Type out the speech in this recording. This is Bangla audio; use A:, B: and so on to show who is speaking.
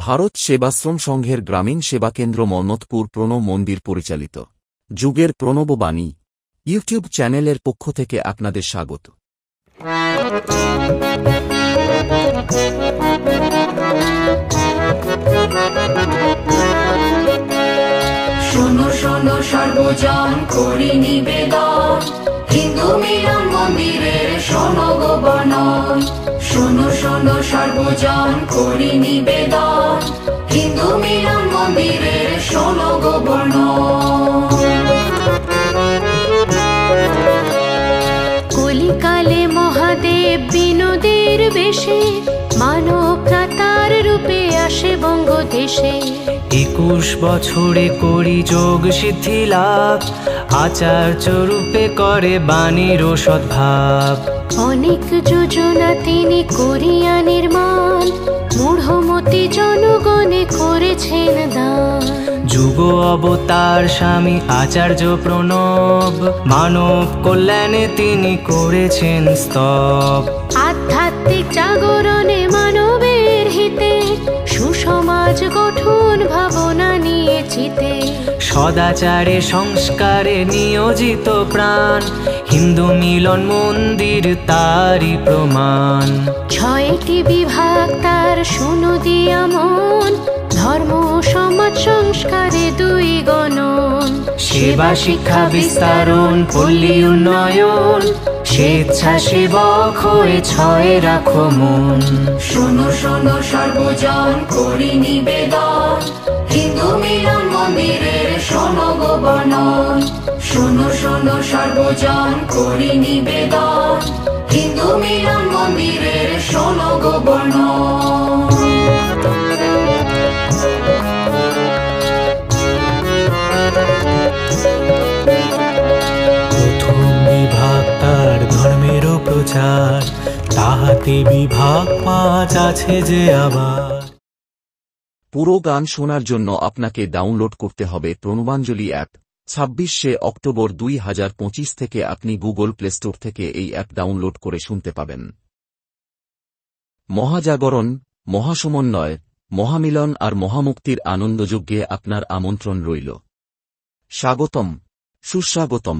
A: ভারত সেবাশ্রম সংঘের গ্রামীণ সেবাকেন্দ্র মন্মথপুর প্রণব মন্দির পরিচালিত যুগের প্রণববাণী ইউটিউব চ্যানেলের পক্ষ থেকে আপনাদের স্বাগত।
B: শোনো শোনো সর্বজন করি নিবেদন, হিন্দু মিলন মন্দিরের শোনো গো বর্ণন। শোনো শোনো সর্বজন করি নিবেদন, হিন্দু মিলন মন্দিরের শোনো গো বর্ণন।
C: কলিকালে মহাদেব বিনোদের বেশে মানব ভ্রাতার রূপে আসে বঙ্গদেশে।
D: 21 বছরে করি যোগ সিদ্ধি লাভ, আচার্য রূপে করে বাণীর সদ্ভাব।
C: অনেক যোজনা তিনি করিয়া নির্মাণ, মূঢ়মতি জনগণে করেছেন দান।
D: যুগ অবতার স্বামী আচার্য প্রণব, মানব কল্যাণে তিনি করেছেন স্তব।
C: আধ্যাত্মিক জাগরণে মানবের হিতে, সুসমাজ গঠন ভাবনা নিয়ে চিতে।
D: সদাচারে সংস্কারে নিয়োজিত প্রাণ, হিন্দু মিলন মন্দির তারই প্রমাণ।
C: 6টি বিভাগ তার শুনো দিয়া মন, ধর্ম সমাজ সংস্কারে 2 গণন।
D: সেবা শিক্ষা বিস্তারণ পল্লী উন্নয়ন, স্বেচ্ছাসেবক হয়ে 6 রাখো মন।
B: শোনো শোনো সর্বজন করি নিবেদন, হিন্দু মিলন মন্দিরের শোনো গো বর্ণন। শোনো শোনো সর্বজন করি নিবেদন, হিন্দু মিলন মন্দিরের শোনো গো বর্ণন।
D: প্রথম বিভাগ তার ধর্মেরও প্রচার, তাহাতে বিভাগ 5 আছে যে আবার।
A: পুরো গান শোনার জন্য আপনাকে ডাউনলোড করতে হবে প্রণবাঞ্জলি অ্যাপ। 26শে অক্টোবর 2025 থেকে আপনি গুগল প্লে স্টোর থেকে এই অ্যাপ ডাউনলোড করে শুনতে পাবেন। মহাজাগরণ, মহাসমন্বয়, মহামিলন আর মহামুক্তির আনন্দযজ্ঞে আপনার আমন্ত্রণ রইল। স্বাগতম, সুস্বাগতম।